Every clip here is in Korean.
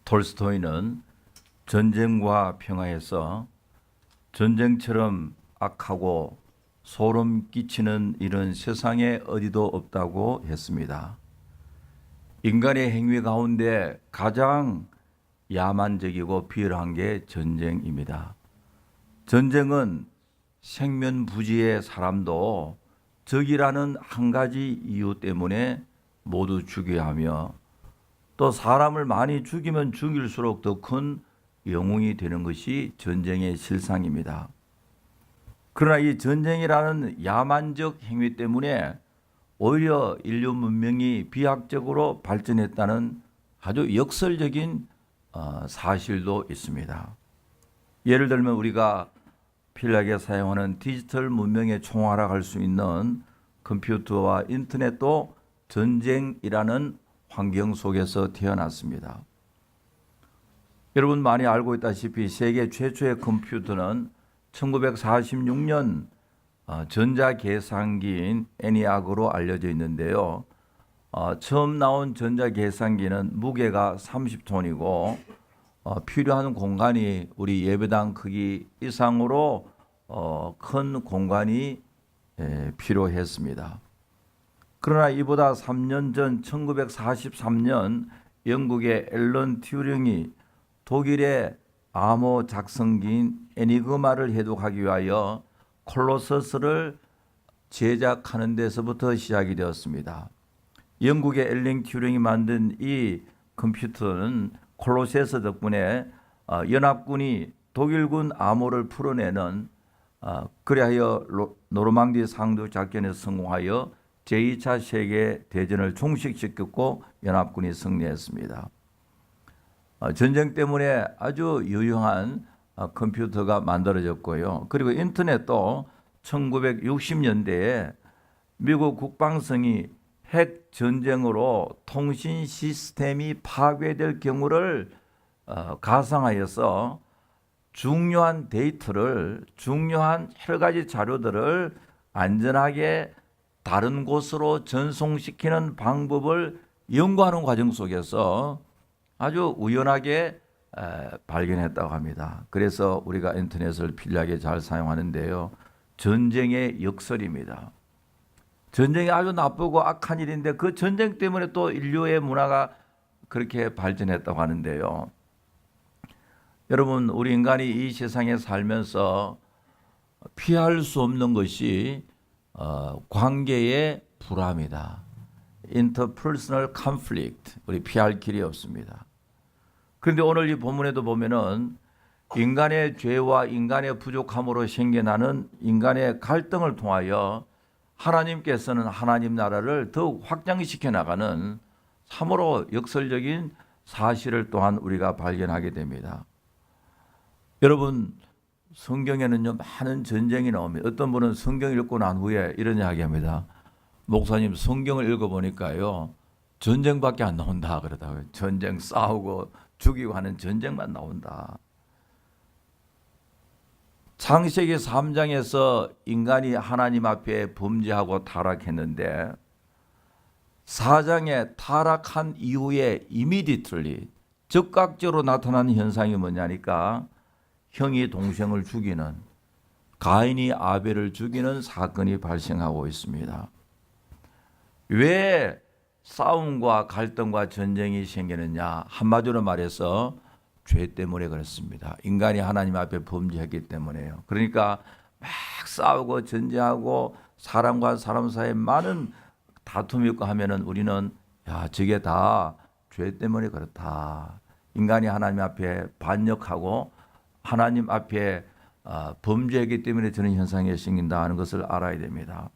톨스토이는 전쟁과 평화에서 전쟁처럼 악하고 소름 끼치는 일은 세상에 어디도 없다고 했습니다. 인간의 행위 가운데 가장 야만적이고 비열한 게 전쟁입니다. 전쟁은 생면부지의 사람도 적이라는 한 가지 이유 때문에 모두 죽여야 하며, 또 사람을 많이 죽이면 죽일수록 더 큰 영웅이 되는 것이 전쟁의 실상입니다. 그러나 이 전쟁이라는 야만적 행위 때문에 오히려 인류 문명이 비약적으로 발전했다는 아주 역설적인 사실도 있습니다. 예를 들면 우리가 필요하게 사용하는 디지털 문명의 총알아갈 수 있는 컴퓨터와 인터넷도 전쟁이라는 환경 속에서 태어났습니다. 여러분 많이 알고 있다시피 세계 최초의 컴퓨터는 1946년 전자계산기인 ENIAC으로 알려져 있는데요. 처음 나온 전자계산기는 무게가 30톤이고 필요한 공간이 우리 예배당 크기 이상으로 큰 공간이 필요했습니다. 그러나 이보다 3년 전 1943년 영국의 앨런 튜링이 독일의 암호 작성기인 에니그마를 해독하기 위하여 콜로서스를 제작하는 데서부터 시작이 되었습니다. 영국의 앨런 튜링이 만든 이 컴퓨터는 콜로세스 덕분에 연합군이 독일군 암호를 풀어내는 그리하여 노르망디 상륙 작전에 성공하여 제2차 세계대전을 종식시켰고 연합군이 승리했습니다. 전쟁 때문에 아주 유용한 컴퓨터가 만들어졌고요. 그리고 인터넷도 1960년대에 미국 국방성이 핵 전쟁으로 통신 시스템이 파괴될 경우를 가상하여서 중요한 데이터를, 중요한 여러 가지 자료들을 안전하게 다른 곳으로 전송시키는 방법을 연구하는 과정 속에서 아주 우연하게 발견했다고 합니다. 그래서 우리가 인터넷을 편리하게 잘 사용하는데요. 전쟁의 역설입니다. 전쟁이 아주 나쁘고 악한 일인데 그 전쟁 때문에 또 인류의 문화가 그렇게 발전했다고 하는데요. 여러분, 우리 인간이 이 세상에 살면서 피할 수 없는 것이 관계의 불화입니다. Interpersonal conflict, 우리 피할 길이 없습니다. 그런데 오늘 이 본문에도 보면은 인간의 죄와 인간의 부족함으로 생겨나는 인간의 갈등을 통하여 하나님께서는 하나님 나라를 더욱 확장시켜 나가는 참으로 역설적인 사실을 또한 우리가 발견하게 됩니다. 여러분, 성경에는요 많은 전쟁이 나옵니다. 어떤 분은 성경 읽고 난 후에 이런 이야기합니다. 목사님, 성경을 읽어보니까요 전쟁밖에 안 나온다 그러다고요. 전쟁 싸우고 죽이고 하는 전쟁만 나온다. 창세기 3장에서 인간이 하나님 앞에 범죄하고 타락했는데 4장에 타락한 이후에 immediately 즉각적으로 나타나는 현상이 뭐냐니까 형이 동생을 죽이는, 가인이 아벨을 죽이는 사건이 발생하고 있습니다. 왜 싸움과 갈등과 전쟁이 생기느냐? 한마디로 말해서 죄 때문에 그렇습니다. 인간이 하나님 앞에 범죄했기 때문에요. 그러니까 막 싸우고 전쟁하고 사람과 사람 사이에 많은 다툼이 있고 하면은 우리는 저게 다 죄 때문에 그렇다. 인간이 하나님 앞에 반역하고 하나님 앞에 범죄했기 때문에 저는 현상이 생긴다 하는 것을 알아야 됩니다.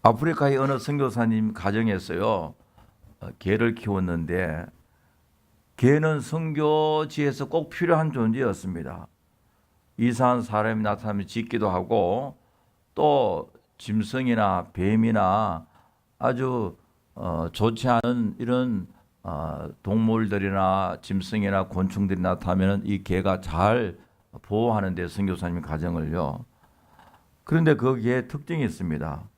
아프리카의 어느 선교사님 가정에서요 개를 키웠는데 개는 선교지에서 꼭 필요한 존재였습니다. 이상한 사람이 나타나면 짖기도 하고 또 짐승이나 뱀이나 아주 좋지 않은 이런 동물들이나 짐승이나 곤충들이 나타나면 이 개가 잘 보호하는 데 선교사님 가정을요. 그런데 그 개의 특징이 있습니다.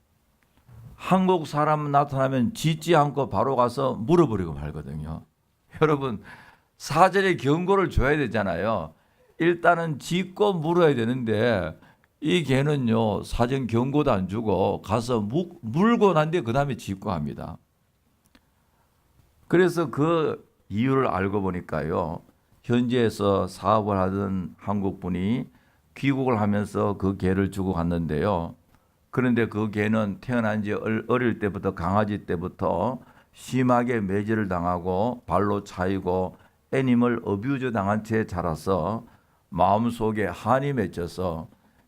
한국 사람 나타나면 짖지 않고 바로 가서 물어버리고 말거든요. 여러분 사전에 경고를 줘야 되잖아요. 일단은 짚고 물어야 되는데 이 개는요 사전 경고도 안 주고 가서 물고 난 뒤에 그 다음에 짚고 합니다. 그래서 그 이유를 알고 보니까요 현지에서 사업을 하던 한국분이 귀국을 하면서 그 개를 주고 갔는데요. 그런데 그 개는 태어난 지 어릴 때부터 강아지 때부터 심하게 매질을 당하고 발로 차이고 애니멀 어뷰즈 당한 채 자라서 마음속에 한이 맺혀서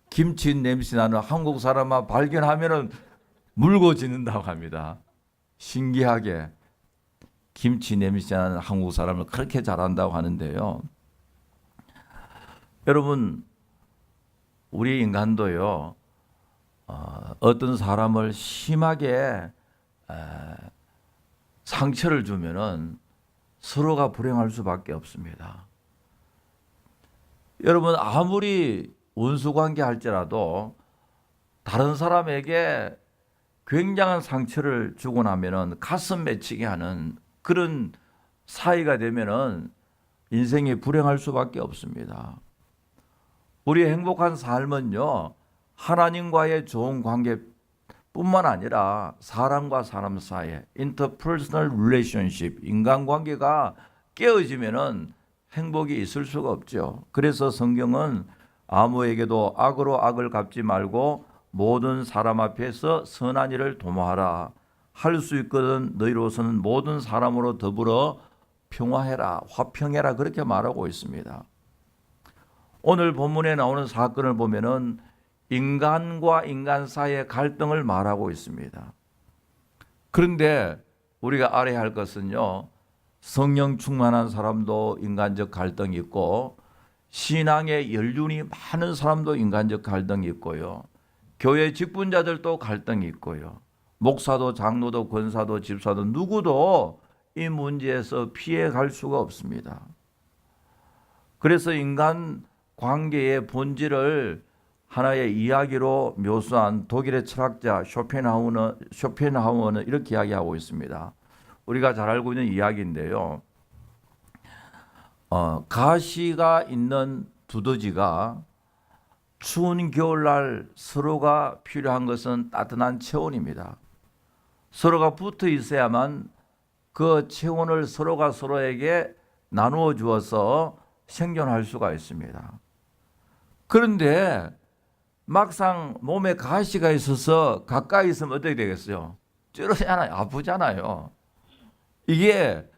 김치 냄새 나는 한국 사람만 발견하면은 물고 짖는다고 합니다. 신기하게 김치 냄새 나는 한국 사람을 그렇게 잘한다고 하는데요. 여러분 우리 인간도요 어떤 사람을 심하게 상처를 주면은 서로가 불행할 수밖에 없습니다. 여러분 아무리 원수관계 할지라도 다른 사람에게 굉장한 상처를 주고 나면은 가슴 맺히게 하는 그런 사이가 되면은 인생이 불행할 수밖에 없습니다. 우리의 행복한 삶은요 하나님과의 좋은 관계뿐만 아니라 사람과 사람 사이에 interpersonal relationship 인간관계가 깨어지면은 행복이 있을 수가 없죠. 그래서 성경은 아무에게도 악으로 악을 갚지 말고 모든 사람 앞에서 선한 일을 도모하라. 할 수 있거든 너희로서는 모든 사람으로 더불어 평화해라. 화평해라. 그렇게 말하고 있습니다. 오늘 본문에 나오는 사건을 보면은 인간과 인간 사이의 갈등을 말하고 있습니다. 그런데 우리가 알아야 할 것은요. 성령 충만한 사람도 인간적 갈등이 있고 신앙의 연륜이 많은 사람도 인간적 갈등이 있고요. 교회 직분자들도 갈등이 있고요. 목사도 장로도 권사도 집사도 누구도 이 문제에서 피해갈 수가 없습니다. 그래서 인간 관계의 본질을 하나의 이야기로 묘사한 독일의 철학자 쇼펜하우어는 이렇게 이야기하고 있습니다. 우리가 잘 알고 있는 이야기인데요. 가시가 있는 두더지가 추운 겨울날 서로가 필요한 것은 따뜻한 체온입니다. 서로가 붙어 있어야만 그 체온을 서로가 서로에게 나누어 주어서 생존할 수가 있습니다. 그런데 막상 몸에 가시가 있어서 가까이 있으면 어떻게 되겠어요? 찌르잖아요. 아프잖아요. 이게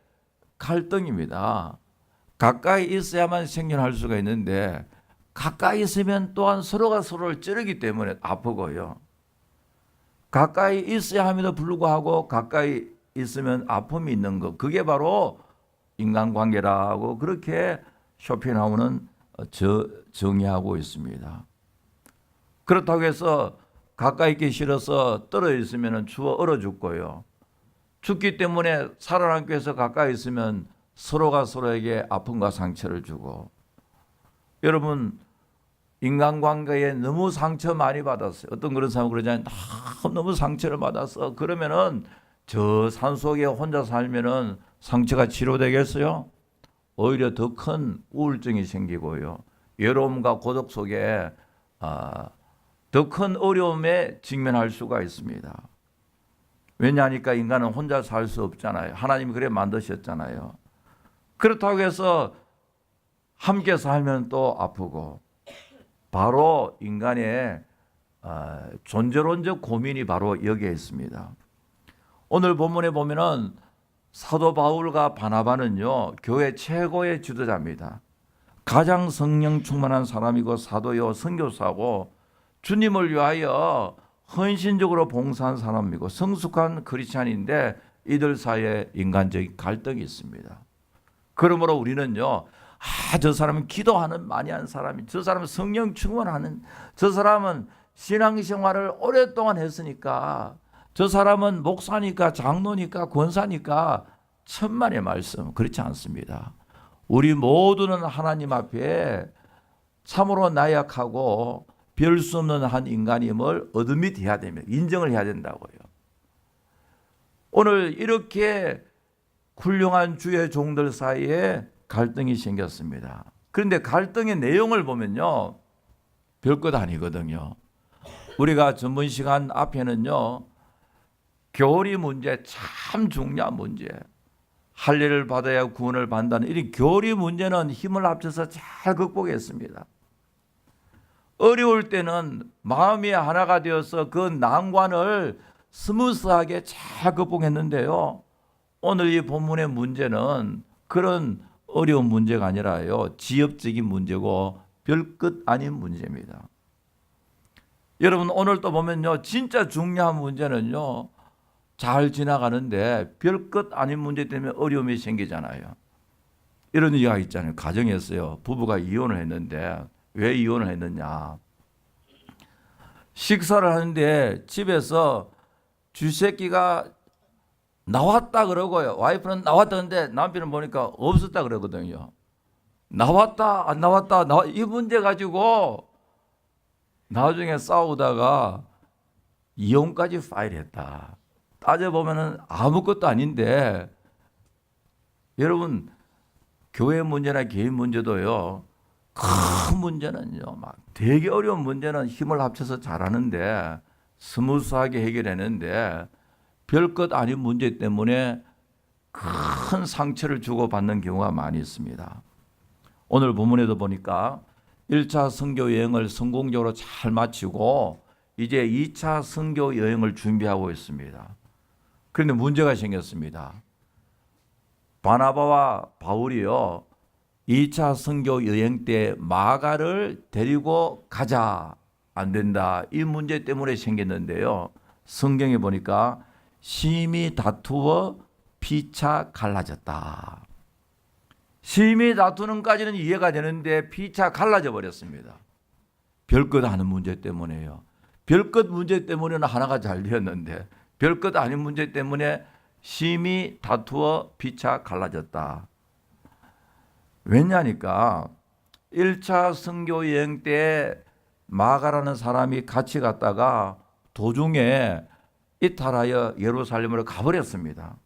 갈등입니다. 가까이 있어야만 생존할 수가 있는데 가까이 있으면 또한 서로가 서로를 찌르기 때문에 아프고요. 가까이 있어야 함에도 불구하고 가까이 있으면 아픔이 있는 것. 그게 바로 인간관계라고 그렇게 쇼펜하우어는 정의하고 있습니다. 그렇다고 해서 가까이 있기 싫어서 떨어져 있으면 추워 얼어 죽고요. 춥기 때문에 살아남기 위해서 가까이 있으면 서로가 서로에게 아픔과 상처를 주고 여러분 인간관계에 너무 상처 많이 받았어요. 어떤 그런 사람은 그러잖아요. 너무 상처를 받았어. 그러면은 저 산속에 혼자 살면은 상처가 치료되겠어요? 오히려 더 큰 우울증이 생기고요. 외로움과 고독 속에 더 큰 어려움에 직면할 수가 있습니다. 왜냐하니까 인간은 혼자 살 수 없잖아요. 하나님이 그래 만드셨잖아요. 그렇다고 해서 함께 살면 또 아프고 바로 인간의 존재론적 고민이 바로 여기에 있습니다. 오늘 본문에 보면은 사도 바울과 바나바는요 교회 최고의 지도자입니다. 가장 성령 충만한 사람이고 사도요 선교사고 주님을 위하여 헌신적으로 봉사한 사람이고 성숙한 크리스찬인데 이들 사이에 인간적인 갈등이 있습니다. 그러므로 우리는요 저 사람은 기도하는 많이 한 사람이, 저 사람은 성령 충만하는, 저 사람은 신앙생활을 오랫동안 했으니까, 저 사람은 목사니까 장로니까 권사니까 천만의 말씀. 그렇지 않습니다. 우리 모두는 하나님 앞에 참으로 나약하고 별 수 없는 한 인간임을 어드밋해야 됩니다. 인정을 해야 된다고요. 오늘 이렇게 훌륭한 주의 종들 사이에 갈등이 생겼습니다. 그런데 갈등의 내용을 보면요, 별것 아니거든요. 우리가 전번 시간 앞에는요, 교리 문제, 참 중요한 문제, 할례를 받아야 구원을 받는다는 이 교리 문제는 힘을 합쳐서 잘 극복했습니다. 어려울 때는 마음이 하나가 되어서 그 난관을 스무스하게 잘 극복했는데요, 오늘 이 본문의 문제는 그런 어려운 문제가 아니라요, 지엽적인 문제고 별것 아닌 문제입니다. 여러분, 오늘 또 보면요, 진짜 중요한 문제는요, 잘 지나가는데 별것 아닌 문제 때문에 어려움이 생기잖아요. 이런 이야기가 있잖아요. 가정에서요, 부부가 이혼을 했는데 왜 이혼을 했느냐, 식사를 하는데 집에서 쥐새끼가 나왔다 그러고요, 와이프는 나왔다는데 남편은 보니까 없었다 그러거든요. 나왔다 안 나왔다 이 문제 가지고 나중에 싸우다가 이혼까지 파일했다. 따져보면 아무것도 아닌데, 여러분, 교회 문제나 개인 문제도요, 큰 문제는요, 막 되게 어려운 문제는 힘을 합쳐서 잘하는데 스무스하게 해결했는데, 별것 아닌 문제 때문에 큰 상처를 주고받는 경우가 많이 있습니다. 오늘 본문에도 보니까 1차 선교 여행을 성공적으로 잘 마치고 이제 2차 선교 여행을 준비하고 있습니다. 그런데 문제가 생겼습니다. 바나바와 바울이요, 2차 선교 여행 때 마가를 데리고 가자, 안 된다, 이 문제 때문에 생겼는데요, 성경에 보니까 심히 다투어 피차 갈라졌다. 심히 다투는까지는 이해가 되는데 피차 갈라져 버렸습니다. 별것 아닌 문제 때문에요. 별것 문제 때문에는 하나가 잘 되었는데 별것 아닌 문제 때문에 심히 다투어 피차 갈라졌다. 왜냐니까 1차 선교 여행 때 마가라는 사람이 같이 갔다가 도중에 이탈하여 예루살렘으로 가버렸습니다.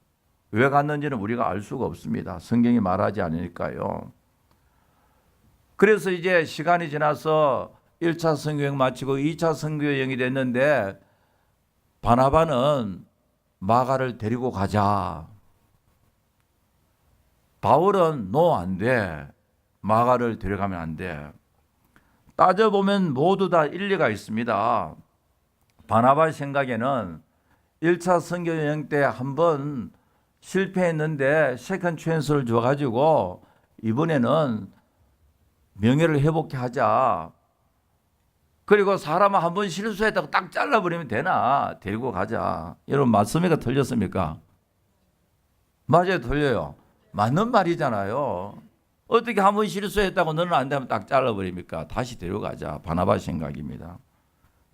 왜 갔는지는 우리가 알 수가 없습니다. 성경이 말하지 않으니까요. 그래서 이제 시간이 지나서 1차 선교여행 마치고 2차 선교여행이 됐는데 바나바는 마가를 데리고 가자. 바울은 너 안 돼. 마가를 데려가면 안 돼. 따져보면 모두 다 일리가 있습니다. 바나바 생각에는 1차 선교여행 때 한번 실패했는데 세컨 찬스를 줘가지고 이번에는 명예를 회복해 하자. 그리고 사람 한 번 실수했다고 딱 잘라버리면 되나? 데리고 가자. 여러분, 맞습니까? 틀렸습니까? 맞아요, 틀려요. 맞는 말이잖아요. 어떻게 한 번 실수했다고 너는 안 되면 딱 잘라버립니까? 다시 데려가자. 바나바 생각입니다.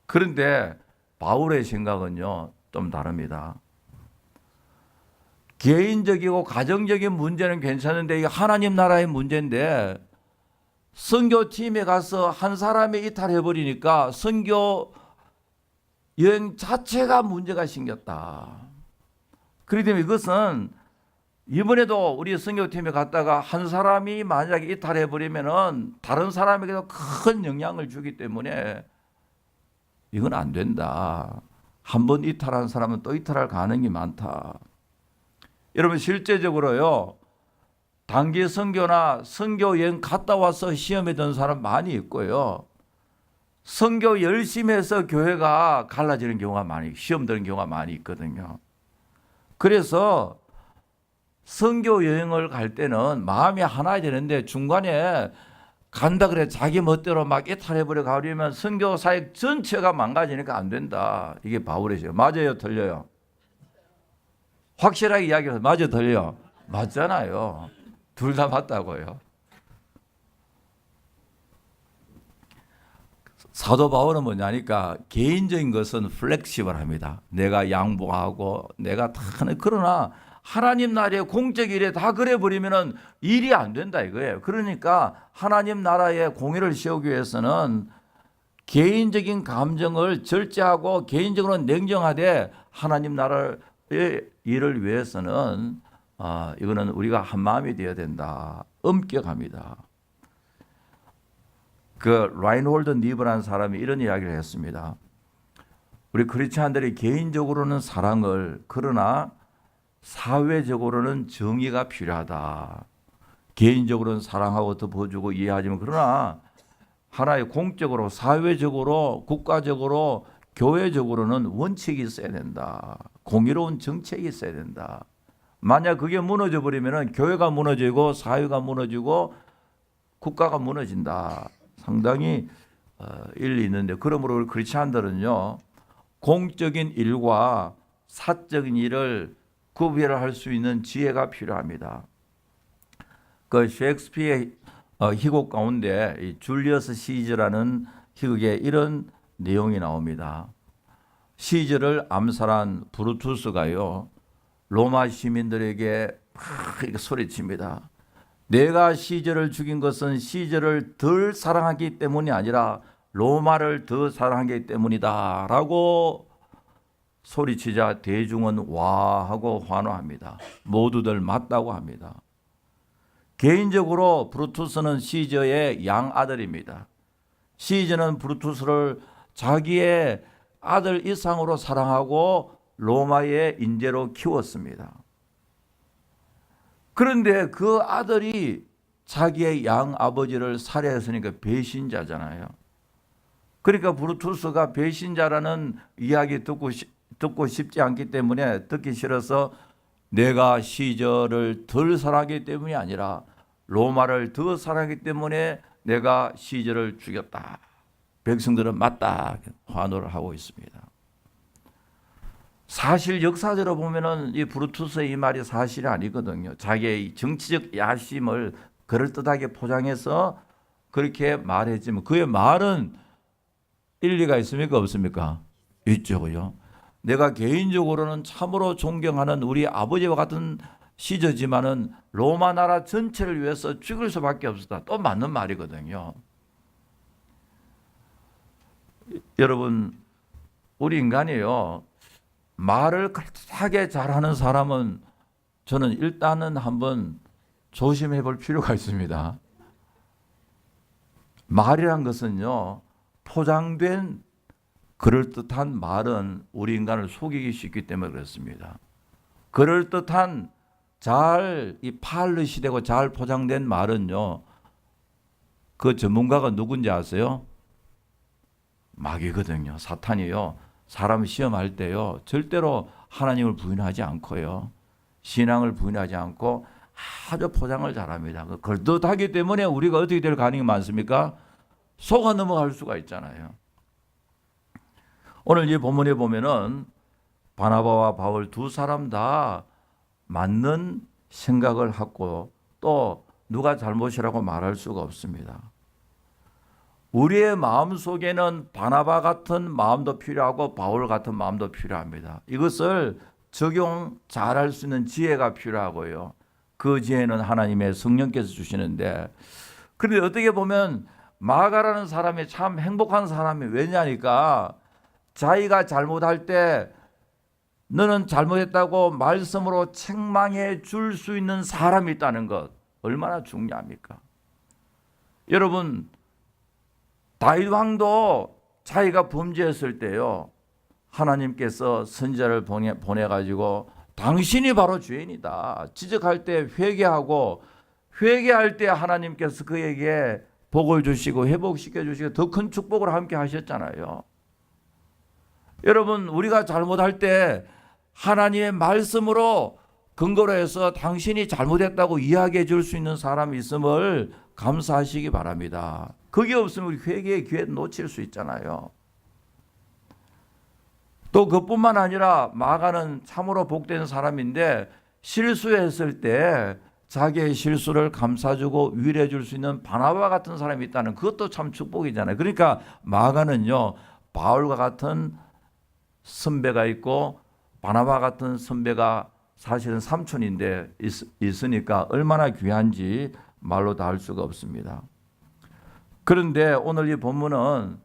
그런데 바울의 생각은요, 좀 다릅니다. 개인적이고 가정적인 문제는 괜찮은데 이게 하나님 나라의 문제인데, 선교팀에 가서 한 사람이 이탈해버리니까 선교 여행 자체가 문제가 생겼다. 그렇기 때문에 이것은 이번에도 우리 선교팀에 갔다가 한 사람이 만약에 이탈해버리면은 다른 사람에게도 큰 영향을 주기 때문에 이건 안 된다. 한 번 이탈한 사람은 또 이탈할 가능성이 많다. 여러분, 실제적으로요, 단기 선교나 선교 여행 갔다 와서 시험에 든 사람 많이 있고요, 선교 열심히 해서 교회가 갈라지는 경우가 많이, 시험 드는 경우가 많이 있거든요. 그래서 선교 여행을 갈 때는 마음이 하나 되는데 중간에 간다 그래 자기 멋대로 막 이탈해버려 가려면 선교 사역 전체가 망가지니까 안 된다. 이게 바울이죠. 맞아요, 틀려요? 확실하게 이야기해서 맞아요, 틀려요? 맞잖아요. 둘 다 맞다고요. 사도 바울은 뭐냐니까 개인적인 것은 플렉시블합니다. 내가 양보하고 내가 다 하는, 그러나 하나님 나라의 공적 일에 다 그래 버리면은 일이 안 된다 이거예요. 그러니까 하나님 나라의 공의를 세우기 위해서는 개인적인 감정을 절제하고 개인적으로 냉정하되 하나님 나라의 일을 위해서는 이거는 우리가 한 마음이 되어야 된다. 엄격합니다. 그 라인홀드 니브라는 사람이 이런 이야기를 했습니다. 우리 크리스찬들이 개인적으로는 사랑을, 그러나 사회적으로는 정의가 필요하다. 개인적으로는 사랑하고 덮어주고 이해하지만, 그러나 하나의 공적으로, 사회적으로, 국가적으로, 교회적으로는 원칙이 있어야 된다. 공의로운 정책이 있어야 된다. 만약 그게 무너져 버리면 교회가 무너지고 사회가 무너지고 국가가 무너진다. 상당히 일리 있는데, 그러므로 우리 크리스찬들은요, 공적인 일과 사적인 일을 구별할 수 있는 지혜가 필요합니다. 그 셰익스피어의 희곡 가운데 이 줄리어스 시저라는 희극에 이런 내용이 나옵니다. 시저를 암살한 브루투스가요, 로마 시민들에게 막 이렇게 소리칩니다. 내가 시저를 죽인 것은 시저를 덜 사랑하기 때문이 아니라 로마를 더 사랑하기 때문이다 라고 소리치자 대중은 와 하고 환호합니다. 모두들 맞다고 합니다. 개인적으로 브루투스는 시저의 양아들입니다. 시저는 브루투스를 자기의 아들 이상으로 사랑하고 로마의 인재로 키웠습니다. 그런데 그 아들이 자기의 양아버지를 살해했으니까 배신자잖아요. 그러니까 브루투스가 배신자라는 이야기 듣고 싶지 않기 때문에, 듣기 싫어서 내가 시저를 덜 사랑하기 때문이 아니라 로마를 더 사랑하기 때문에 내가 시저를 죽였다. 백성들은 맞다 환호를 하고 있습니다. 사실 역사적으로 보면은 이 브루투스의 이 말이 사실이 아니거든요. 자기의 정치적 야심을 그럴듯하게 포장해서 그렇게 말했지만 그의 말은 일리가 있습니까? 없습니까? 있죠요. 내가 개인적으로는 참으로 존경하는 우리 아버지와 같은 시저지만은 로마 나라 전체를 위해서 죽을 수밖에 없었다. 또 맞는 말이거든요. 여러분, 우리 인간이요, 말을 그럴듯하게 잘하는 사람은 저는 일단은 한번 조심해 볼 필요가 있습니다. 말이란 것은요, 포장된 그럴듯한 말은 우리 인간을 속이기 쉽기 때문에 그렇습니다. 그럴듯한 이 팔릇이 되고 잘 포장된 말은요, 그 전문가가 누군지 아세요? 마귀거든요. 사탄이요. 사람 시험할 때요, 절대로 하나님을 부인하지 않고요, 신앙을 부인하지 않고 아주 포장을 잘합니다. 걸듯하기 때문에 우리가 어떻게 될 가능성이 많습니까? 속아 넘어갈 수가 있잖아요. 오늘 이 본문에 보면은 바나바와 바울 두 사람 다 맞는 생각을 하고 또 누가 잘못이라고 말할 수가 없습니다. 우리의 마음 속에는 바나바 같은 마음도 필요하고 바울 같은 마음도 필요합니다. 이것을 적용 잘할 수 있는 지혜가 필요하고요. 그 지혜는 하나님의 성령께서 주시는데, 그런데 어떻게 보면 마가라는 사람이 참 행복한 사람이 왜냐니까 자기가 잘못할 때 너는 잘못했다고 말씀으로 책망해 줄 수 있는 사람이 있다는 것, 얼마나 중요합니까? 여러분, 다윗 왕도 자기가 범죄했을 때요, 하나님께서 선지자를 보내가지고 당신이 바로 죄인이다 지적할 때 회개하고, 회개할 때 하나님께서 그에게 복을 주시고 회복시켜 주시고 더 큰 축복을 함께 하셨잖아요. 여러분, 우리가 잘못할 때 하나님의 말씀으로 근거로 해서 당신이 잘못했다고 이야기해 줄 수 있는 사람이 있음을 감사하시기 바랍니다. 그게 없으면 우리 회개의 기회를 놓칠 수 있잖아요. 또 그뿐만 아니라 마가는 참으로 복된 사람인데 실수했을 때 자기의 실수를 감싸주고 위로해 줄 수 있는 바나바 같은 사람이 있다는 그것도 참 축복이잖아요. 그러니까 마가는요, 바울과 같은 선배가 있고 바나바 같은 선배가 사실은 삼촌인데 있으니까 얼마나 귀한지 말로 다 할 수가 없습니다. 그런데 오늘 이 본문은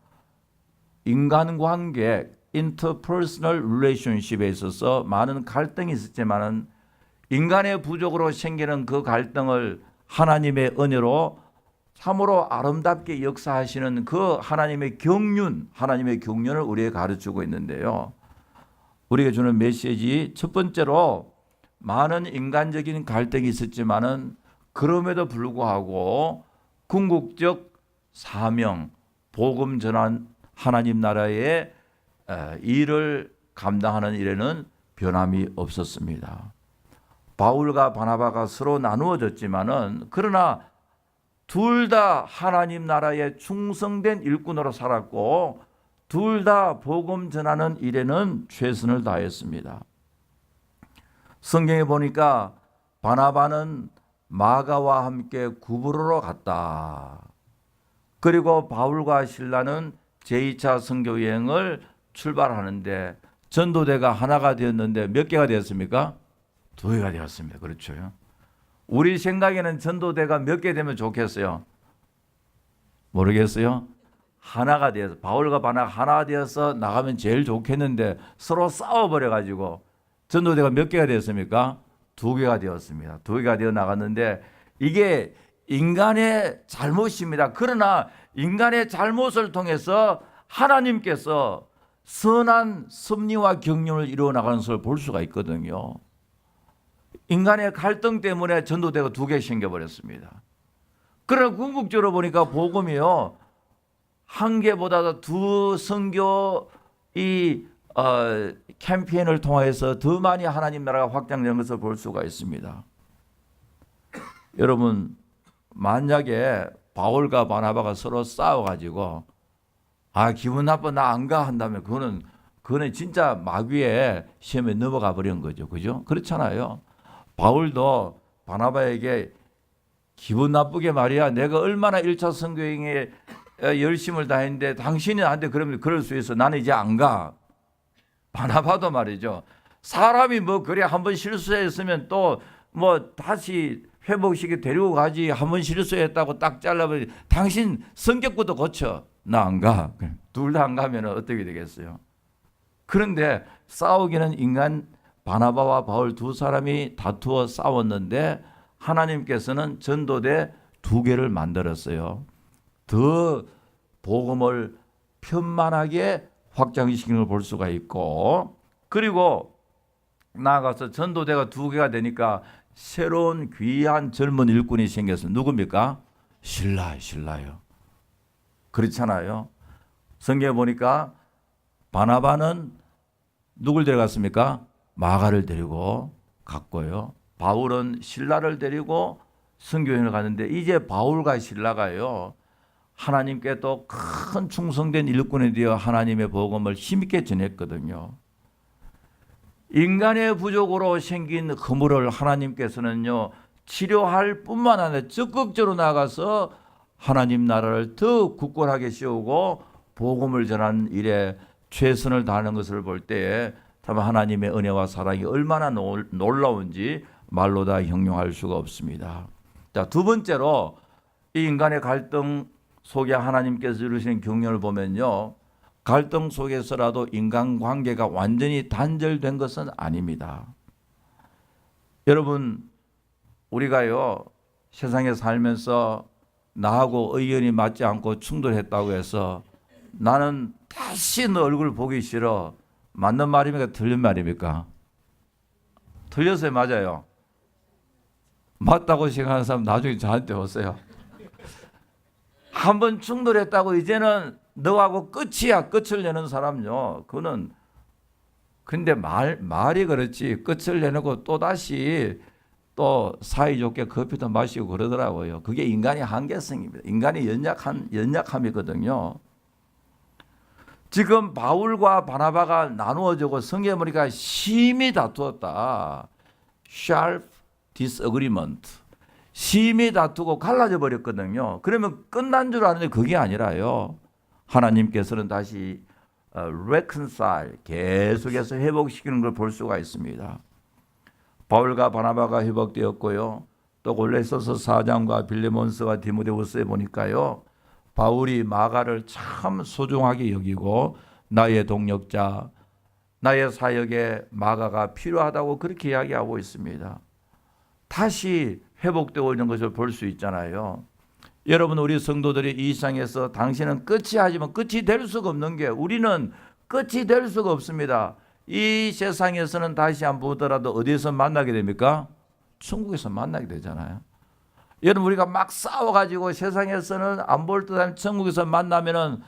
인간관계, interpersonal relationship에 있어서 많은 갈등이 있었지만은 인간의 부족으로 생기는 그 갈등을 하나님의 은혜로 참으로 아름답게 역사하시는 그 하나님의 경륜을 우리에게 가르치고 있는데요. 우리에게 주는 메시지 첫 번째로 많은 인간적인 갈등이 있었지만은 그럼에도 불구하고 궁극적 사명, 복음 전한 하나님 나라의 일을 감당하는 일에는 변함이 없었습니다. 바울과 바나바가 서로 나누어졌지만은 그러나 둘 다 하나님 나라에 충성된 일꾼으로 살았고 둘 다 복음 전하는 일에는 최선을 다했습니다. 성경에 보니까 바나바는 마가와 함께 구브로로 갔다. 그리고 바울과 실라는 제2차 선교 여행을 출발하는데 전도대가 하나가 되었는데 몇 개가 되었습니까? 2개가 되었습니다. 그렇죠. 우리 생각에는 전도대가 몇 개 되면 좋겠어요? 모르겠어요? 하나가 되어서 바울과 바나가 하나가 되어서 나가면 제일 좋겠는데 서로 싸워버려가지고 전도대가 몇 개가 되었습니까? 2개가 되었습니다. 2개가 되어 나갔는데 이게 인간의 잘못입니다. 그러나 인간의 잘못을 통해서 하나님께서 선한 섭리와 경륜을 이루어 나가는 것을 볼 수가 있거든요. 인간의 갈등 때문에 전도대가 2개 생겨버렸습니다. 그러나 궁극적으로 보니까 복음이요, 한 개보다도 두 선교 캠페인을 통해서 더 많이 하나님 나라가 확장되는 것을 볼 수가 있습니다. 여러분, 만약에 바울과 바나바가 서로 싸워가지고 기분 나빠 나 안 가 한다면 그거는 진짜 마귀의 시험에 넘어가 버린 거죠. 그죠? 그렇잖아요. 바울도 바나바에게 기분 나쁘게 말이야, 내가 얼마나 1차 선교행에 열심을 다했는데 당신이 나한테 그러면 그럴 수 있어. 나는 이제 안 가. 바나바도 말이죠. 사람이 뭐 그래 한번 실수했으면 또 뭐 다시 회복시켜 데리고 가지. 한번 실수했다고 딱 잘라버리. 당신 성격부터 고쳐. 나 안 가. 둘 다 안 가면 어떻게 되겠어요? 그런데 싸우기는 인간 바나바와 바울 두 사람이 다투어 싸웠는데 하나님께서는 전도대 2개를 만들었어요. 더 복음을 편만하게 확장시키는 걸 볼 수가 있고, 그리고 나아가서 전도대가 2개가 되니까 새로운 귀한 젊은 일꾼이 생겼어요. 누굽니까? 신라요. 그렇잖아요. 성경에 보니까 바나바는 누굴 데려갔습니까? 마가를 데리고 갔고요. 바울은 신라를 데리고 선교행을 가는데 이제 바울과 신라가요, 하나님께 또 큰 충성된 일꾼이 되어 하나님의 복음을 힘있게 전했거든요. 인간의 부족으로 생긴 허물을 하나님께서는요, 치료할 뿐만 아니라 적극적으로 나가서 하나님 나라를 더 굳건하게 세우고 복음을 전하는 일에 최선을 다하는 것을 볼 때에 참 하나님의 은혜와 사랑이 얼마나 놀라운지 말로 다 형용할 수가 없습니다. 자, 두 번째로 이 인간의 갈등 속에 하나님께서 이루시는 경륜을 보면요, 갈등 속에서라도 인간관계가 완전히 단절된 것은 아닙니다. 여러분, 우리가요 세상에 살면서 나하고 의견이 맞지 않고 충돌했다고 해서 나는 다시 너 얼굴 보기 싫어. 맞는 말입니까? 틀린 말입니까? 틀렸어요? 맞아요? 맞다고 생각하는 사람 나중에 저한테 오세요. 한번 충돌했다고 이제는 너하고 끝이야. 끝을 내는 사람요, 그거는 근데 말이 그렇지 끝을 내놓고 또다시 또 사이좋게 커피도 마시고 그러더라고요. 그게 인간의 한계성입니다. 인간의 연약함이거든요. 지금 바울과 바나바가 나누어지고 성경에 보니까 심히 다투었다. sharp disagreement. 심히 다투고 갈라져 버렸거든요. 그러면 끝난 줄 아는데 그게 아니라요, 하나님께서는 다시 reconcile, 계속해서 회복시키는 걸 볼 수가 있습니다. 바울과 바나바가 회복되었고요. 또 골로새서 4장과 빌레몬서와 디모데후서에 보니까요, 바울이 마가를 참 소중하게 여기고 나의 동력자, 나의 사역에 마가가 필요하다고 그렇게 이야기하고 있습니다. 다시 회복되고 있는 것을 볼 수 있잖아요. 여러분, 우리 성도들이 이 세상에서 당신은 끝이 하지만 끝이 될 수가 없는 게, 우리는 끝이 될 수가 없습니다. 이 세상에서는 다시 안 보더라도 어디에서 만나게 됩니까? 천국에서 만나게 되잖아요. 여러분, 우리가 막 싸워가지고 세상에서는 안 볼 듯한 천국에서 만나면은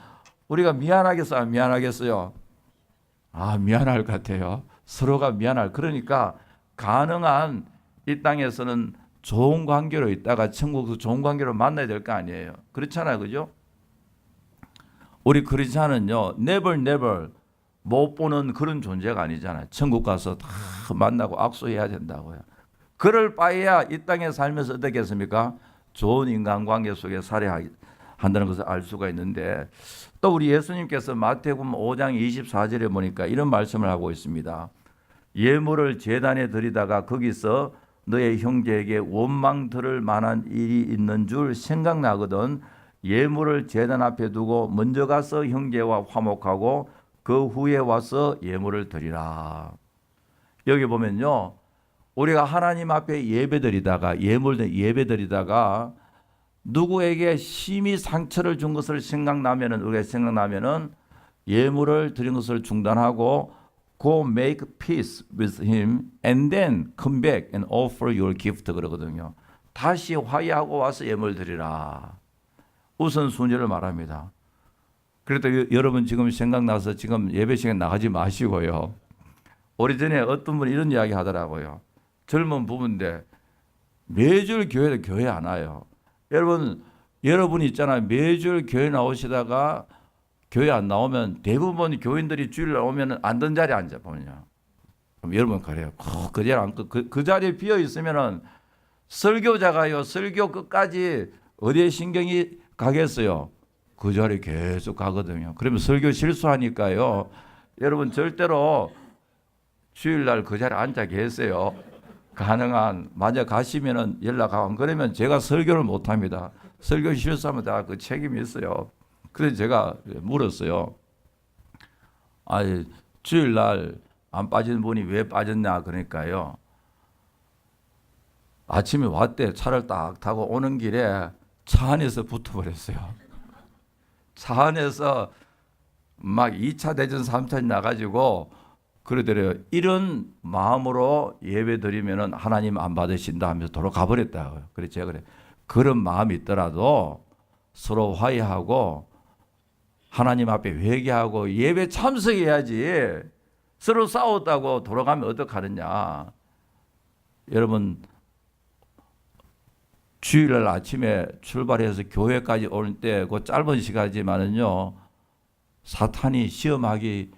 우리가 미안하겠어요? 안 미안하겠어요? 미안할 것 같아요. 서로가 미안할. 그러니까 가능한 이 땅에서는 좋은 관계로 있다가 천국에서 좋은 관계로 만나야 될 거 아니에요. 그렇잖아요. 그죠? 우리 크리스찬은요, never 못 보는 그런 존재가 아니잖아요. 천국 가서 다 만나고 악수해야 된다고요. 그럴 바에야 이 땅에 살면서 어떻게 했습니까? 좋은 인간관계 속에 살아야 한다는 것을 알 수가 있는데, 또 우리 예수님께서 마태복음 5장 24절에 보니까 이런 말씀을 하고 있습니다. 예물을 제단에 드리다가 거기서 너의 형제에게 원망 들을 만한 일이 있는 줄 생각나거든 예물을 제단 앞에 두고 먼저 가서 형제와 화목하고 그 후에 와서 예물을 드리라. 여기 보면요, 우리가 하나님 앞에 예배드리다가 예배드리다가 누구에게 심히 상처를 준 것을 생각나면은 예물을 드린 것을 중단하고 go make peace with him and then come back and offer your gift 그러거든요. 다시 화해하고 와서 예물 드리라. 우선순위를 말합니다. 그래도 여러분 지금 생각나서 지금 예배 시간에 나가지 마시고요. 오래전에 어떤 분이 이런 이야기 하더라고요. 젊은 부부인데 매주 교회 안 와요. 여러분 있잖아요. 매주 교회 나오시다가 교회 안 나오면 대부분 교인들이 주일날 오면 앉은 자리에 앉아 보냐. 그럼 여러분 그래요. 그 자리에 앉고 그 자리에 비어 있으면은 설교자가요. 설교 끝까지 어디에 신경이 가겠어요? 그 자리에 계속 가거든요. 그러면 설교 실수하니까요. 여러분 절대로 주일날 그 자리에 앉아 계세요. 가능한 만약 가시면은 연락하고 그러면 제가 설교를 못 합니다. 설교 실수하면 다 그 책임이 있어요. 그래서 제가 물었어요. 주일날 안 빠진 분이 왜 빠졌냐 그러니까요. 아침에 왔대. 차를 딱 타고 오는 길에 차 안에서 붙어버렸어요. 차 안에서 막 2차 대전 3차 나가지고 그러더래요. 이런 마음으로 예배 드리면은 하나님 안 받으신다 하면서 돌아가 버렸다고요. 그래서 제가 그래. 그런 마음이 있더라도 서로 화해하고 하나님 앞에 회개하고 예배 참석해야지. 서로 싸웠다고 돌아가면 어떡하느냐. 여러분 주일날 아침에 출발해서 교회까지 올 때 그 짧은 시간이지만은요 사탄이 시험하기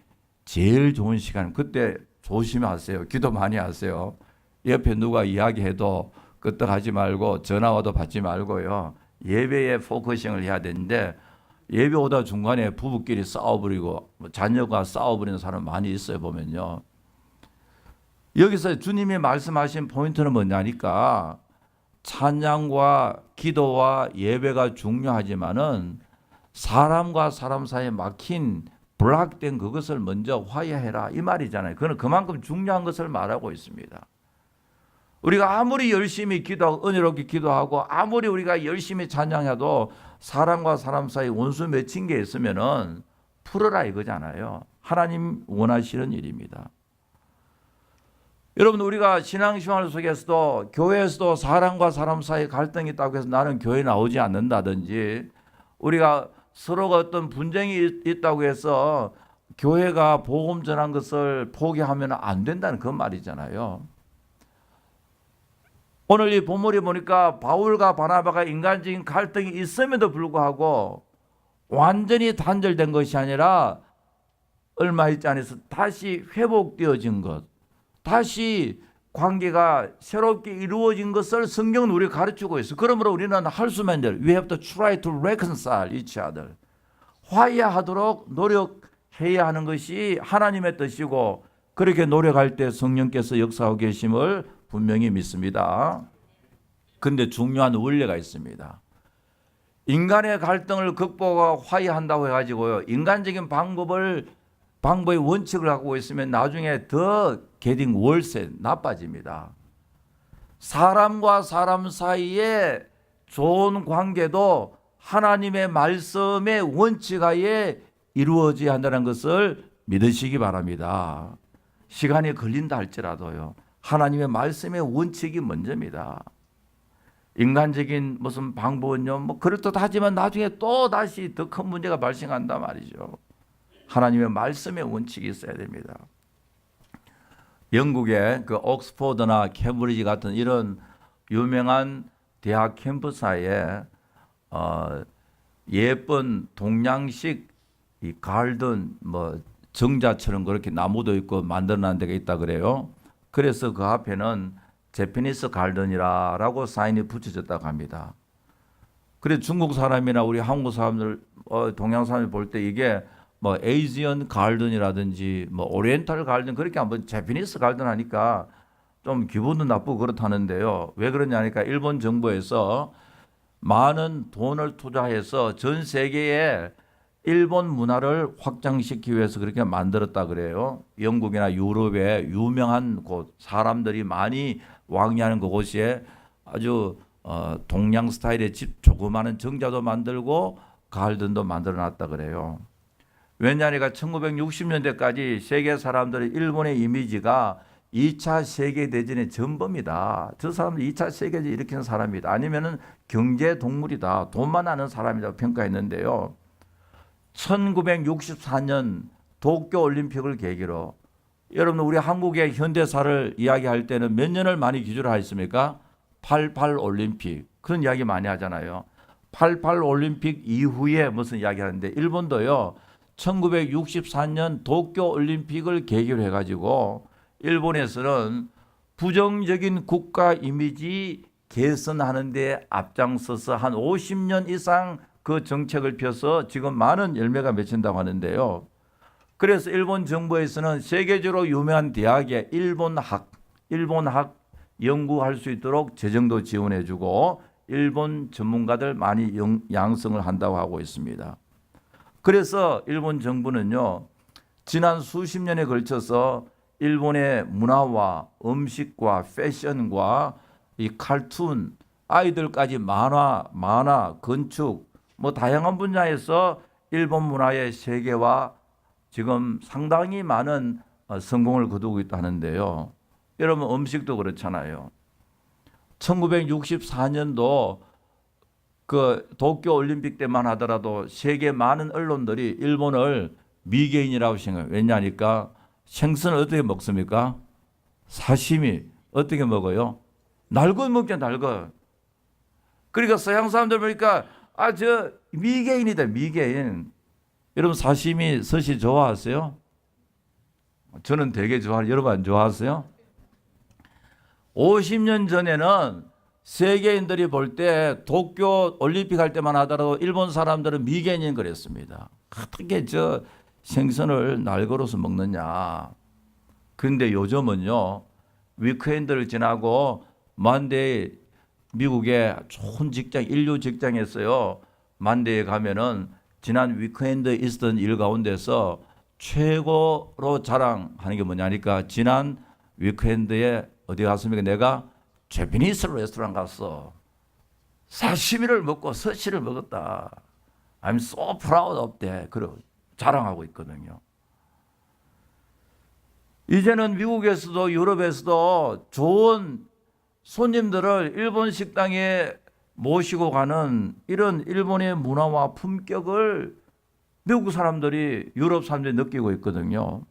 제일 좋은 시간. 그때 조심하세요. 기도 많이 하세요. 옆에 누가 이야기해도 끄떡하지 말고 전화 와도 받지 말고요. 예배에 포커싱을 해야 되는데 예배 오다 중간에 부부끼리 싸워버리고 자녀가 싸워버리는 사람 많이 있어요. 보면요. 여기서 주님이 말씀하신 포인트는 뭐냐니까 찬양과 기도와 예배가 중요하지만은 사람과 사람 사이에 막힌 블락된 그것을 먼저 화해해라 이 말이잖아요. 그건 그만큼 중요한 것을 말하고 있습니다. 우리가 아무리 열심히 기도하고 은혜롭게 기도하고 아무리 우리가 열심히 찬양해도 사람과 사람 사이 원수 맺힌 게 있으면은 풀어라 이거잖아요. 하나님 원하시는 일입니다. 여러분 우리가 신앙생활 속에서도 교회에서도 사람과 사람 사이 갈등이 있다고 해서 나는 교회 나오지 않는다든지 우리가 서로가 어떤 분쟁이 있다고 해서 교회가 복음 전한 것을 포기하면 안 된다는 그 말이잖아요. 오늘 이 본문에 보니까 바울과 바나바가 인간적인 갈등이 있음에도 불구하고 완전히 단절된 것이 아니라 얼마 있지 않아서 다시 회복되어진 것, 다시 관계가 새롭게 이루어진 것을 성경은 우리가 가르치고 있어요. 그러므로 우리는 할 수만 있는 we have to try to reconcile each other. 화해하도록 노력해야 하는 것이 하나님의 뜻이고 그렇게 노력할 때 성령께서 역사하고 계심을 분명히 믿습니다. 그런데 중요한 원리가 있습니다. 인간의 갈등을 극복하고 화해한다고 해가지고요. 인간적인 방법의 원칙을 갖고 있으면 나중에 더 getting worse 나빠집니다. 사람과 사람 사이에 좋은 관계도 하나님의 말씀의 원칙하에 이루어져야 한다는 것을 믿으시기 바랍니다. 시간이 걸린다 할지라도요. 하나님의 말씀의 원칙이 먼저입니다. 인간적인 무슨 방법은요, 뭐 그럴듯하지만 나중에 또 다시 더 큰 문제가 발생한단 말이죠. 하나님의 말씀의 원칙이 있어야 됩니다. 영국의 그 옥스퍼드나 캠브리지 같은 이런 유명한 대학 캠퍼스에 예쁜 동양식 이 가든 뭐 정자처럼 그렇게 나무도 있고 만들어놓은 데가 있다 그래요. 그래서 그 앞에는 제피니스 가든이라고 사인이 붙여졌다고 합니다. 그래서 중국 사람이나 우리 한국 사람들, 동양 사람이 볼 때 이게 뭐 에이지언 가든이라든지 뭐 오리엔탈 가든 그렇게 한번 제피니스 가든 하니까 좀 기분도 나쁘고 그렇다는데요. 왜 그러냐니까 일본 정부에서 많은 돈을 투자해서 전 세계에 일본 문화를 확장시키기 위해서 그렇게 만들었다 그래요. 영국이나 유럽의 유명한 곳, 사람들이 많이 왕래하는 그곳에 아주 동양 스타일의 집, 조그마한 정자도 만들고 가든도 만들어 놨다 그래요. 왜냐하니까 1960년대까지 세계 사람들의 일본의 이미지가 2차 세계대전의 전범이다. 저 사람들 2차 세계대전 일으키는 사람이다. 아니면은 경제 동물이다. 돈만 아는 사람이라고 평가했는데요. 1964년 도쿄 올림픽을 계기로 여러분 우리 한국의 현대사를 이야기할 때는 몇 년을 많이 기준으로 하였습니까? 88 올림픽. 그런 이야기 많이 하잖아요. 88 올림픽 이후에 무슨 이야기 하는데 일본도요. 1964년 도쿄 올림픽을 계기로 해가지고 일본에서는 부정적인 국가 이미지 개선하는 데 앞장서서 한 50년 이상 그 정책을 펴서 지금 많은 열매가 맺힌다고 하는데요. 그래서 일본 정부에서는 세계적으로 유명한 대학에 일본학 연구할 수 있도록 재정도 지원해주고 일본 전문가들 많이 양성을 한다고 하고 있습니다. 그래서 일본 정부는요, 지난 수십 년에 걸쳐서 일본의 문화와 음식과 패션과 이 칼툰, 아이들까지 만화, 건축, 뭐 다양한 분야에서 일본 문화의 세계화 지금 상당히 많은 성공을 거두고 있다 하는데요. 여러분 음식도 그렇잖아요. 1964년도 그 도쿄 올림픽 때만 하더라도 세계 많은 언론들이 일본을 미개인이라고 생각해요. 왜냐하니까 생선을 어떻게 먹습니까? 사시미 어떻게 먹어요? 날고 먹죠, 날고. 그러니까 서양 사람들 보니까 저 미개인이다, 미개인. 여러분 사시미 스시 좋아하세요? 저는 되게 좋아해요. 여러분 안 좋아하세요? 50년 전에는 세계인들이 볼 때 도쿄 올림픽 할 때만 하더라도 일본 사람들은 미개인인 그랬습니다. 어떻게 저 생선을 날거로서 먹느냐. 그런데 요즘은요, 위크엔드를 지나고 만데이 미국의 좋은 직장, 인류 직장에서요, 만데이에 가면은 지난 위크엔드에 있었던 일 가운데서 최고로 자랑하는 게 뭐냐니까 지난 위크엔드에 어디 갔습니까? 내가 제피니스 레스토랑 갔어. 사시미를 먹고 스시를 먹었다. I'm so proud of that. 그러고 자랑하고 있거든요. 이제는 미국에서도 유럽에서도 좋은 손님들을 일본 식당에 모시고 가는 이런 일본의 문화와 품격을 미국 사람들이 유럽 사람들이 느끼고 있거든요.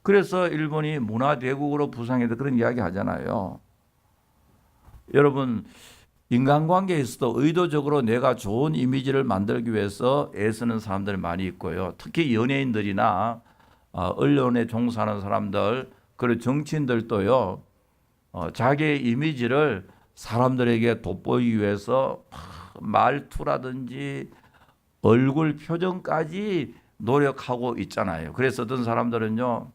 그래서 일본이 문화대국으로 부상해서 그런 이야기 하잖아요. 여러분 인간관계에서도 의도적으로 내가 좋은 이미지를 만들기 위해서 애쓰는 사람들이 많이 있고요. 특히 연예인들이나 언론에 종사하는 사람들 그리고 정치인들도요. 자기의 이미지를 사람들에게 돋보이기 위해서 말투라든지 얼굴 표정까지 노력하고 있잖아요. 그래서 어떤 사람들은요.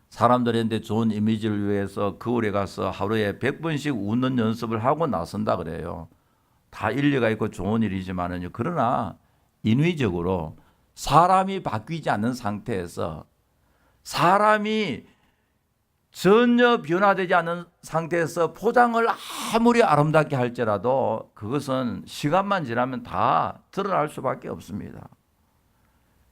사람들한테 좋은 이미지를 위해서 거울에 가서 하루에 100번씩 웃는 연습을 하고 나선다 그래요. 다 일리가 있고 좋은 일이지만은요. 그러나 인위적으로 사람이 바뀌지 않는 상태에서 사람이 전혀 변화되지 않은 상태에서 포장을 아무리 아름답게 할지라도 그것은 시간만 지나면 다 드러날 수밖에 없습니다.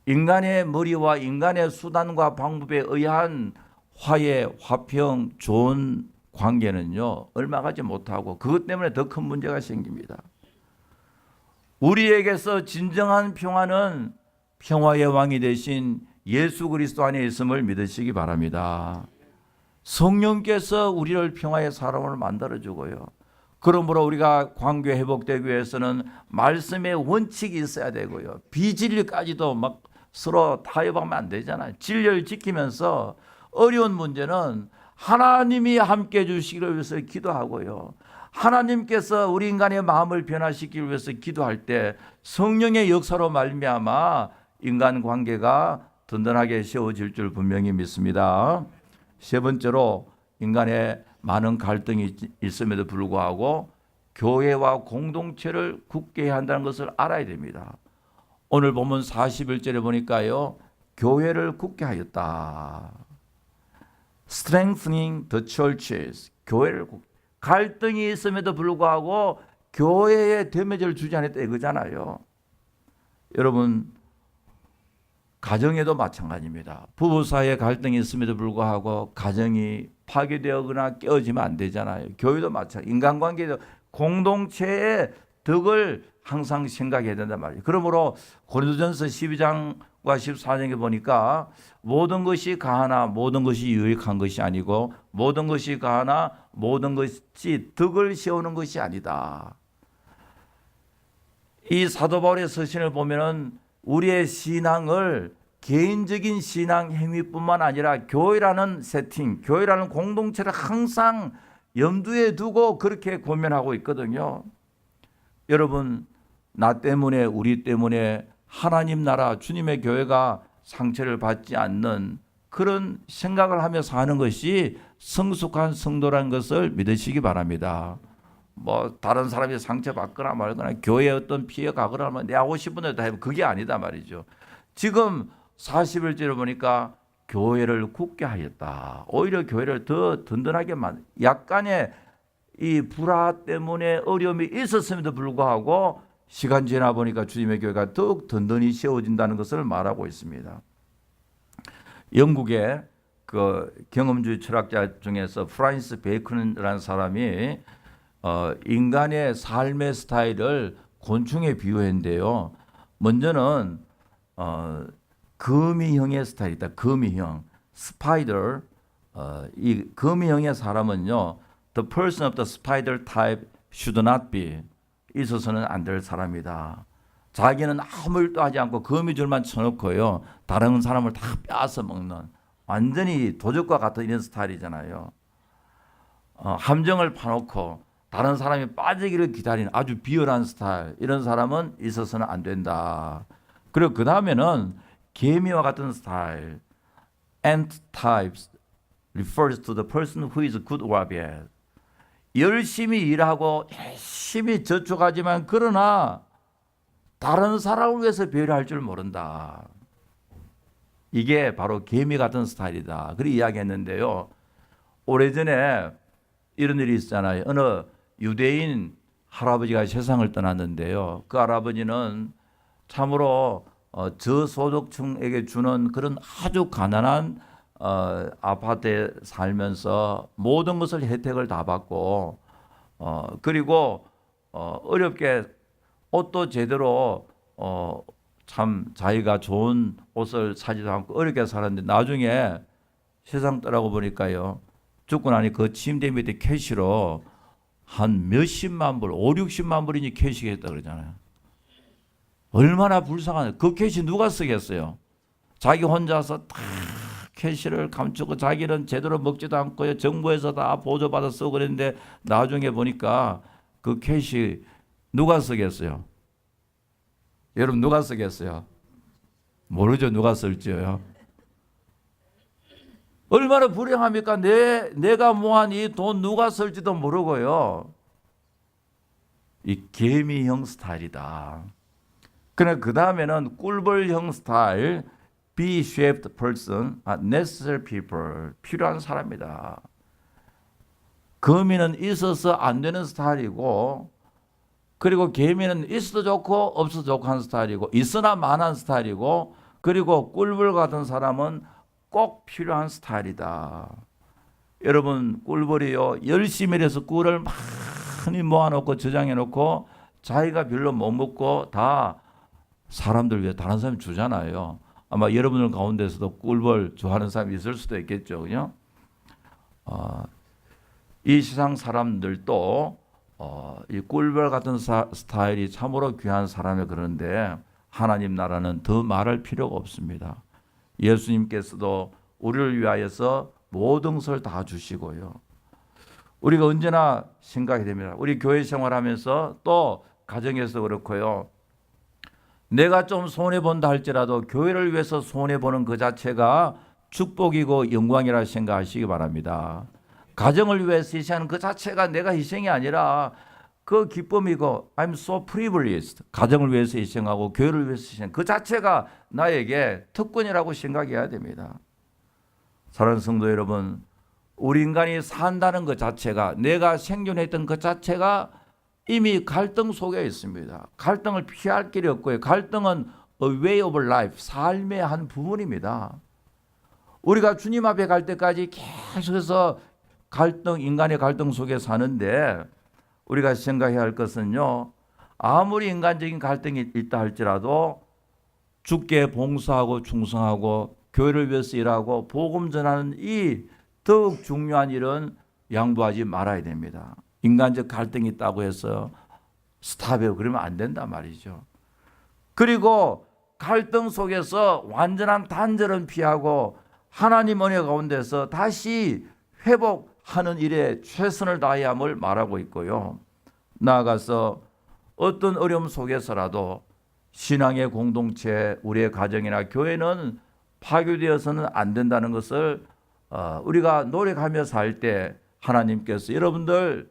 인간의 머리와 인간의 수단과 방법에 의한 화해, 화평, 좋은 관계는요, 얼마 가지 못하고 그것 때문에 더 큰 문제가 생깁니다. 우리에게서 진정한 평화는 평화의 왕이 되신 예수 그리스도 안에 있음을 믿으시기 바랍니다. 성령께서 우리를 평화의 사람을 만들어주고요. 그러므로 우리가 관계 회복되기 위해서는 말씀의 원칙이 있어야 되고요. 비진리까지도 막 서로 타협하면 안 되잖아요. 진리를 지키면서 어려운 문제는 하나님이 함께 해주시기를 위해서 기도하고요. 하나님께서 우리 인간의 마음을 변화시키기 위해서 기도할 때 성령의 역사로 말미암아 인간관계가 든든하게 세워질 줄 분명히 믿습니다. 세 번째로 인간의 많은 갈등이 있음에도 불구하고 교회와 공동체를 굳게 해야 한다는 것을 알아야 됩니다. 오늘 본문 41절에 보니까요, 교회를 굳게 하였다. Strengthening the churches. 교회를 갈등이 있음에도 불구하고 교회에 데미지를 주지 않았다 이거잖아요. 여러분, 가정에도 마찬가지입니다. 부부 사이에 갈등이 있음에도 불구하고 가정이 파괴되거나 깨어지면 안 되잖아요. 교회도 마찬가지. 인간관계도 공동체의 덕을 항상 생각해야 된단 말이에요. 그러므로 고린도전서 12장과 14장에 보니까 모든 것이 가하나 모든 것이 유익한 것이 아니고 모든 것이 가하나 모든 것이 덕을 세우는 것이 아니다. 이 사도 바울의 서신을 보면은 우리의 신앙을 개인적인 신앙 행위뿐만 아니라 교회라는 세팅, 교회라는 공동체를 항상 염두에 두고 그렇게 고민하고 있거든요. 여러분, 나 때문에 우리 때문에 하나님 나라 주님의 교회가 상처를 받지 않는 그런 생각을 하며 사는 것이 성숙한 성도라는 것을 믿으시기 바랍니다. 뭐 다른 사람이 상처받거나 말거나 교회에 어떤 피해 가거나 하면 내 하고 싶은 대로 다 해도 그게 아니다 말이죠. 지금 41절을 보니까 교회를 굳게 하였다. 오히려 교회를 더 든든하게 약간의 이 불화 때문에 어려움이 있었음에도 불구하고 시간 지나 보니까 주님의 교회가 더욱 든든히 세워진다는 것을 말하고 있습니다. 영국의 그 경험주의 철학자 중에서 프란시스 베이컨이라는 사람이 인간의 삶의 스타일을 곤충에 비유했는데요. 먼저는 거미형의 스타일이다. 거미형, 스파이더. 이 거미형의 사람은요, the person of the spider type should not be. 있어서는 안 될 사람이다. 자기는 아무 일도 하지 않고 거미줄만 쳐놓고요, 다른 사람을 다 빼앗아 먹는 완전히 도적과 같은 이런 스타일이잖아요. 함정을 파놓고 다른 사람이 빠지기를 기다리는 아주 비열한 스타일, 이런 사람은 있어서는 안 된다. 그리고 그 다음에는 개미와 같은 스타일, ant types refers to the person who is good or bad. 열심히 일하고 열심히 저축하지만 그러나 다른 사람을 위해서 배려할 줄 모른다. 이게 바로 개미 같은 스타일이다. 그렇게 이야기했는데요. 오래전에 이런 일이 있잖아요. 어느 유대인 할아버지가 세상을 떠났는데요. 그 할아버지는 참으로 저소득층에게 주는 그런 아주 가난한 아파트에 살면서 모든 것을 혜택을 다 받고 그리고 어렵게 옷도 제대로 참 자기가 좋은 옷을 사지도 않고 어렵게 살았는데 나중에 세상 떠나고 보니까요, 죽고 나니 그 침대 밑에 캐시로 한 몇십만 불, 5, 60만 불이니 캐시가 했다 그러잖아요. 얼마나 불쌍하냐. 그 캐시 누가 쓰겠어요? 자기 혼자서 다 캐시를 감추고 자기는 제대로 먹지도 않고요, 정부에서 다 보조받아 쓰고 그랬는데 나중에 보니까 그 캐시 누가 쓰겠어요? 여러분 누가 쓰겠어요? 모르죠. 누가 쓸지요. 얼마나 불행합니까? 내가 모은 이 돈 누가 쓸지도 모르고요. 이 개미형 스타일이다. 그러나 그 다음에는 꿀벌형 스타일, be shaped person, necessary people, 필요한 사람이다. 거미는 있어서 안 되는 스타일이고, 그리고 개미는 있어도 좋고 없어도 좋고 하는 스타일이고, 있으나 마나한 스타일이고, 그리고 꿀벌 같은 사람은 꼭 필요한 스타일이다. 여러분, 꿀벌이요, 열심히 해서 꿀을 많이 모아놓고 저장해놓고 자기가 별로 못 먹고 다 사람들 위해 다른 사람이 주잖아요. 아마 여러분들 가운데서도 꿀벌 좋아하는 사람이 있을 수도 있겠죠, 그죠? 이 세상 사람들도 이 꿀벌 같은 스타일이 참으로 귀한 사람이 그런데 하나님 나라는 더 말할 필요가 없습니다. 예수님께서도 우리를 위하여서 모든 것을 다 주시고요. 우리가 언제나 생각이 됩니다. 우리 교회 생활하면서 또 가정에서 그렇고요. 내가 좀 손해본다 할지라도 교회를 위해서 손해보는 그 자체가 축복이고 영광이라 생각하시기 바랍니다. 가정을 위해서 희생하는 그 자체가 내가 희생이 아니라 그 기쁨이고 I'm so privileged. 가정을 위해서 희생하고 교회를 위해서 희생. 그 자체가 나에게 특권이라고 생각해야 됩니다. 사랑하는 성도 여러분, 우리 인간이 산다는 것 자체가 내가 생존했던 그 자체가 이미 갈등 속에 있습니다. 갈등을 피할 길이 없고요. 갈등은 a way of life, 삶의 한 부분입니다. 우리가 주님 앞에 갈 때까지 계속해서 갈등, 인간의 갈등 속에 사는데 우리가 생각해야 할 것은요, 아무리 인간적인 갈등이 있다 할지라도 주께 봉사하고 충성하고 교회를 위해서 일하고 복음 전하는 이 더욱 중요한 일은 양보하지 말아야 됩니다. 인간적 갈등이 있다고 해서 스탑해요. 그러면 안 된단 말이죠. 그리고 갈등 속에서 완전한 단절은 피하고 하나님 은혜 가운데서 다시 회복하는 일에 최선을 다해야 함을 말하고 있고요. 나아가서 어떤 어려움 속에서라도 신앙의 공동체, 우리의 가정이나 교회는 파괴되어서는 안 된다는 것을 우리가 노력하며 살 때 하나님께서 여러분들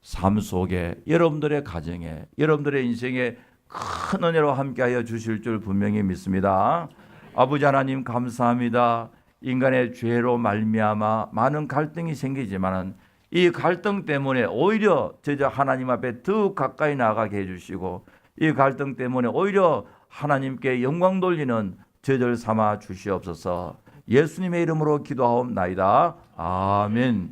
삶 속에, 여러분들의 가정에, 여러분들의 인생에 큰 은혜로 함께하여 주실 줄 분명히 믿습니다. 아버지 하나님 감사합니다. 인간의 죄로 말미암아 많은 갈등이 생기지만 이 갈등 때문에 오히려 저저 하나님 앞에 더 가까이 나가게 해주시고 이 갈등 때문에 오히려 하나님께 영광 돌리는 저절 삼아 주시옵소서. 예수님의 이름으로 기도하옵나이다. 아멘.